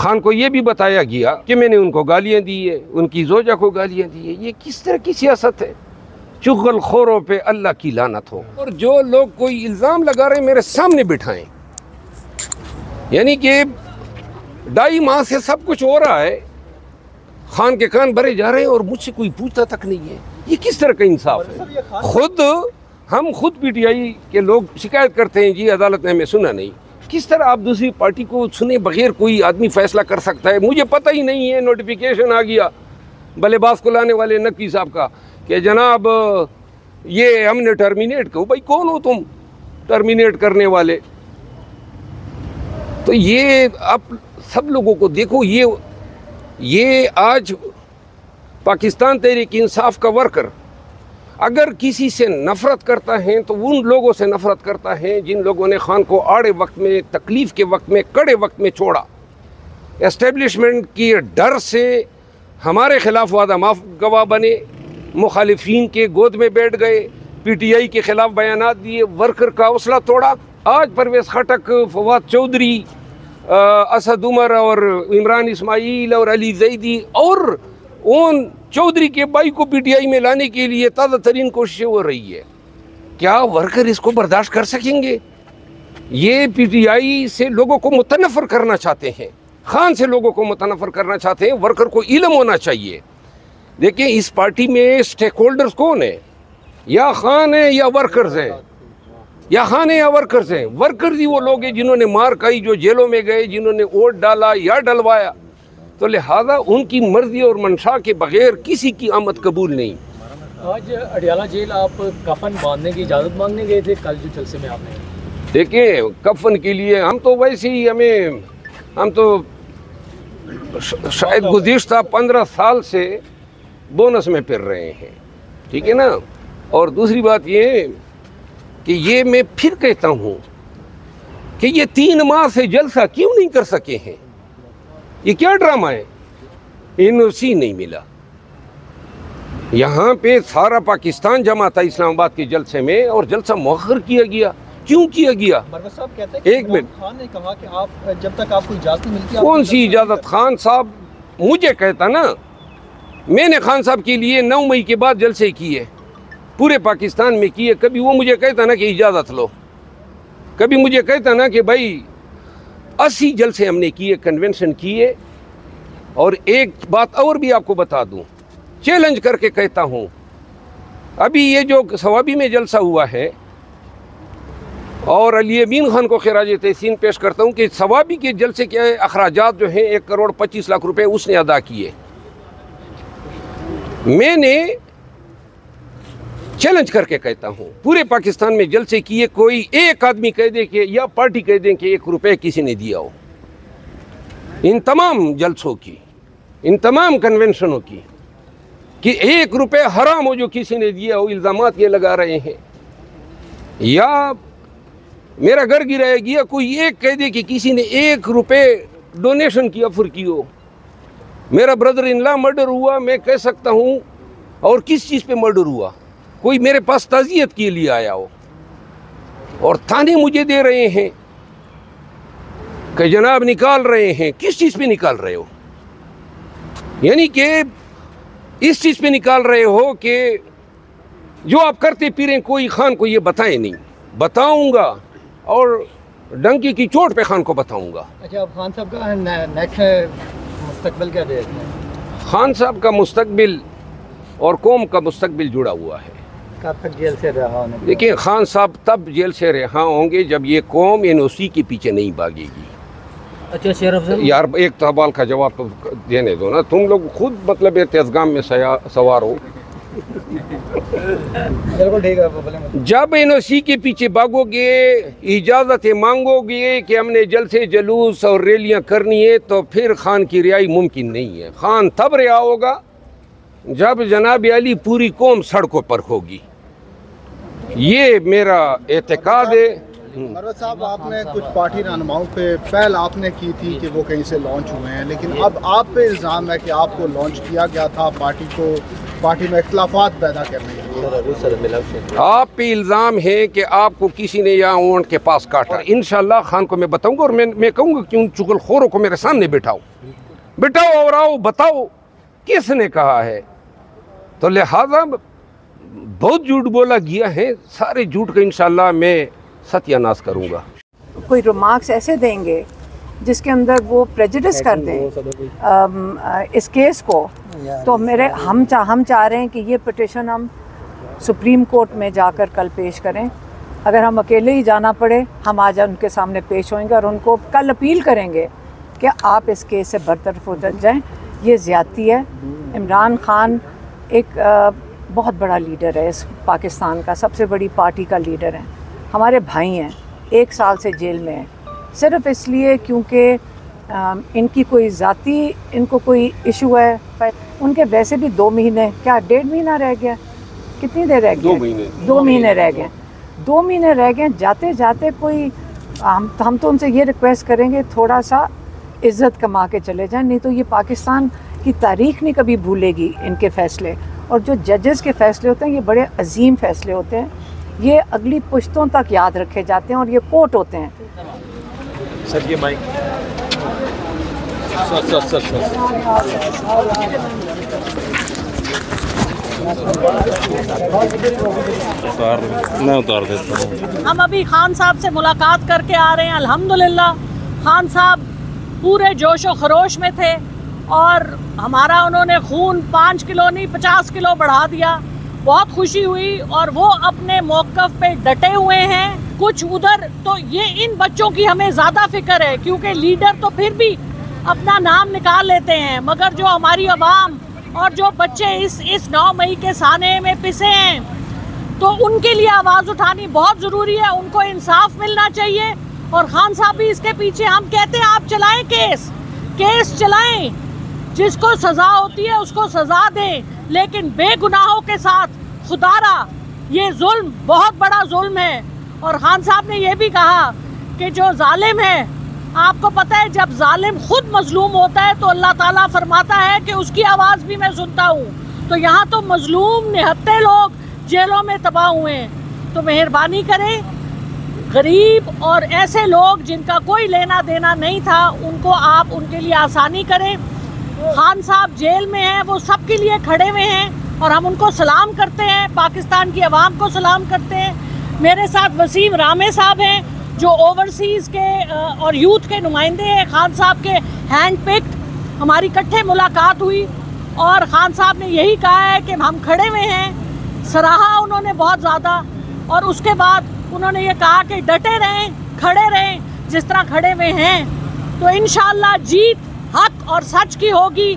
खान को ये भी बताया गया कि मैंने उनको गालियां दी है, उनकी जोजा को गालियां दी है। ये किस तरह की सियासत है? चुगलखोरों पे अल्लाह की लानत हो। और जो लोग कोई इल्ज़ाम लगा रहे हैं मेरे सामने बिठाएं, यानी कि 2.5 माह से सब कुछ हो रहा है, खान के कान भरे जा रहे हैं और मुझसे कोई पूछता तक नहीं है। ये किस तरह का इंसाफ है? हम खुद पीटीआई के लोग शिकायत करते हैं, जी अदालत ने हमें सुना नहीं। किस तरह आप दूसरी पार्टी को सुने बगैर कोई आदमी फैसला कर सकता है? मुझे पता ही नहीं है, नोटिफिकेशन आ गया बल्लेबाज को लाने वाले नकवी साहब का कि जनाब ये हमने टर्मिनेट करो। भाई कौन हो तुम टर्मिनेट करने वाले? तो ये आप सब लोगों को देखो, ये आज पाकिस्तान तहरीक इंसाफ का वर्कर अगर किसी से नफ़रत करता है तो उन लोगों से नफ़रत करता है जिन लोगों ने खान को आड़े वक्त में, तकलीफ़ के वक्त में, कड़े वक्त में छोड़ा। एस्टेब्लिशमेंट की डर से हमारे ख़िलाफ़ वादा माफ गवाह बने, मुखालिफिन के गोद में बैठ गए, पीटीआई के ख़िलाफ़ बयानात दिए, वर्कर का हौसला तोड़ा। आज परवेज़ खटक, फवाद चौधरी, असद उमर और इमरान इस्माइल और अली जैदी और उन चौधरी के भाई को पीटीआई में लाने के लिए ताज़ा तरीन कोशिशें हो रही है। क्या वर्कर इसको बर्दाश्त कर सकेंगे? ये पीटीआई से लोगों को मुतनफ़र करना चाहते हैं, खान से लोगों को मुतनफ़र करना चाहते हैं। वर्कर को इल्म होना चाहिए। देखिए इस पार्टी में स्टेक होल्डर्स कौन है? या खान है या वर्कर्स हैं, या खान है या वर्कर्स हैं। वर्कर्स ही वो लोग हैं जिन्होंने मार खाई, जो जेलों में गए, जिन्होंने वोट डाला या डलवाया। तो लिहाजा उनकी मर्जी और मंशा के बगैर किसी की आमद कबूल नहीं। आज अडियाला जेल आप कफन बांधने की इजाज़त मांगने गए थे कल जो जलसे में आपने? देखिए कफन के लिए हम तो वैसे ही हम तो शायद गुज़िश्ता 15 साल से बोनस में फिर रहे हैं, ठीक है ना। और दूसरी बात ये कि ये मैं फिर कहता हूँ कि ये 3 माह से जलसा क्यों नहीं कर सके हैं? ये क्या ड्रामा है? एनओसी नहीं मिला। यहाँ पे सारा पाकिस्तान जमा था इस्लामाबाद के जलसे में और जलसा मौखर किया गया। क्यों किया गया? साहब कहते हैं एक मिनट, खान ने कहा कि आप जब तक आपको इजाज़त नहीं मिलती। कौन सी इजाज़त? खान साहब मुझे कहता ना, मैंने खान साहब के लिए 9 मई के बाद जलसे किए, पूरे पाकिस्तान में किए। कभी वो मुझे कहता ना कि इजाज़त लो, कभी मुझे कहता ना कि भाई 80 जलसे हमने किए, कन्वेंशन किए। और एक बात और भी आपको बता दूं, चैलेंज करके कहता हूं, अभी ये जो सवाबी में जलसा हुआ है और अली अमीन खान को खिराज तहसीन पेश करता हूं कि सवाबी के जलसे के अखराजात जो हैं 1 करोड़ 25 लाख रुपए उसने अदा किए। मैंने चैलेंज करके कहता हूं, पूरे पाकिस्तान में जलसे किए, कोई एक आदमी कह दे कि या पार्टी कह दें कि 1 रुपये किसी ने दिया हो। इन तमाम जलसों की, इन तमाम कन्वेंशनों की, कि 1 रुपये हराम हो जो किसी ने दिया हो। इल्ज़ामात ये लगा रहे हैं। या मेरा घर गिराया गया, कोई एक कह दे कि किसी ने 1 रुपये डोनेशन की ऑफर की हो। मेरा ब्रदर इन लॉ मर्डर हुआ, मैं कह सकता हूँ, और किस चीज़ पे मर्डर हुआ, कोई मेरे पास ताज़ियत के लिए आया हो और थाने मुझे दे रहे हैं कि जनाब निकाल रहे हैं। किस चीज़ पे निकाल रहे हो? यानी कि इस चीज़ पे निकाल रहे हो कि जो आप करते फिरें, कोई खान को ये बताए नहीं। बताऊंगा और डंकी की चोट पे खान को बताऊंगा। अच्छा, अब खान साहब का नेक्स्ट मुस्तकबिल क्या देखते हैं? खान साहब का मुस्तकबिल और कौम का मुस्तकबिल जुड़ा हुआ है। कब तक जेल से रहा होने? देखिए खान साहब तब जेल से रिहा होंगे जब ये कौम एनओसी के पीछे नहीं भागेगी। अच्छा शेर अफजल यार, एक सवाल का जवाब तो देने दो ना, तुम लोग खुद मतलब तेजगाम में सवार हो। बिल्कुल ठीक है। जब एनओसी के पीछे भागोगे, इजाज़त मांगोगे कि हमने जलसे जुलूस और रैलियां करनी है, तो फिर खान की रिहाई मुमकिन नहीं है। खान तब रिहा होगा जब जनाब अली पूरी कौम सड़कों पर होगी। ये मेरा एतकाद है। मरवत साहब, आपने कुछ पार्टी रहनुमाओं पे पहल आपने की थी कि वो कहीं से लॉन्च हुए हैं, लेकिन अब आप पे इल्ज़ाम है कि आपको लॉन्च किया गया था पार्टी में इख्तलाफात पैदा करने के लिए। आप पे इल्ज़ाम है कि आपको किसी ने यहाँ ऊँट के पास काटा। इंशाल्लाह खान को मैं बताऊंगा और मैं कहूँगा कि उन चुगलखोरों को मेरे सामने बिठाओ और आओ बताओ किसने कहा है। तो लिहाजा बहुत झूठ बोला गया है, सारे झूठ का इंशाल्लाह मैं सत्यानाश करूंगा। कोई रिमार्क्स ऐसे देंगे जिसके अंदर वो प्रेजुडिस कर दें इस केस को, तो हम चाह रहे हैं कि ये पिटिशन हम सुप्रीम कोर्ट में जाकर कल पेश करें। अगर हम अकेले ही जाना पड़े, हम आज उनके सामने पेश होंगे और उनको कल अपील करेंगे कि आप इस केस से बरतरफ हो जाएं। ये ज़्यादती है। इमरान खान एक बहुत बड़ा लीडर है, इस पाकिस्तान का सबसे बड़ी पार्टी का लीडर है, हमारे भाई हैं, 1 साल से जेल में हैं सिर्फ इसलिए क्योंकि इनकी कोई ज़ाती इनको कोई इशू है। उनके वैसे भी 2 महीने, क्या 1.5 महीना रह गया, कितनी देर रह गई? 2 महीने। 2 महीने रह गए। 2 महीने रह गए। जाते जाते कोई हम तो उनसे ये रिक्वेस्ट करेंगे थोड़ा सा इज़्ज़त कमा के चले जाएं, नहीं तो ये पाकिस्तान की तारीख़ नहीं कभी भूलेगी इनके फ़ैसले। और जो जजेस के फ़ैसले होते हैं ये बड़े अजीम फ़ैसले होते हैं, ये अगली पुश्तों तक याद रखे जाते हैं और ये कोर्ट होते हैं। सर ये माइक मैं उतार देता हूँ। हम अभी खान साहब से मुलाकात करके आ रहे हैं। अल्हम्दुलिल्लाह खान साहब पूरे जोश व खरोश में थे और हमारा उन्होंने खून 5 किलो नहीं 50 किलो बढ़ा दिया। बहुत खुशी हुई और वो अपने मौक़िफ़ पे डटे हुए हैं। कुछ उधर तो ये इन बच्चों की हमें ज़्यादा फिक्र है क्योंकि लीडर तो फिर भी अपना नाम निकाल लेते हैं, मगर जो हमारी आवाम और जो बच्चे इस 9 मई के साने में पिसे हैं तो उनके लिए आवाज़ उठानी बहुत ज़रूरी है। उनको इंसाफ मिलना चाहिए और खान साहब भी इसके पीछे। हम कहते हैं आप चलाएं केस चलाएं, जिसको सज़ा होती है उसको सज़ा दें, लेकिन बेगुनाहों के साथ खुदारा ये जुल्म बहुत बड़ा जुल्म है। और खान साहब ने यह भी कहा कि जो जालिम है, आपको पता है जब जालिम खुद मजलूम होता है तो अल्लाह ताला फरमाता है कि उसकी आवाज़ भी मैं सुनता हूँ। तो यहाँ तो मजलूम निहत्ते लोग जेलों में तबाह हुए हैं। तो मेहरबानी करें, गरीब और ऐसे लोग जिनका कोई लेना देना नहीं था उनको आप उनके लिए आसानी करें। खान साहब जेल में हैं, वो सबके लिए खड़े हुए हैं और हम उनको सलाम करते हैं, पाकिस्तान की आवाम को सलाम करते हैं। मेरे साथ वसीम रामे साहब हैं जो ओवरसीज़ के और यूथ के नुमाइंदे हैं। खान साहब के हैंड पिक्ड हमारी इकट्ठे मुलाकात हुई और खान साहब ने यही कहा है कि हम खड़े हुए हैं, सराहा उन्होंने बहुत ज़्यादा। और उसके बाद उन्होंने ये कहा कि डटे रहें, खड़े रहें जिस तरह खड़े हुए हैं। तो इंशाअल्लाह जीत हक और सच की होगी।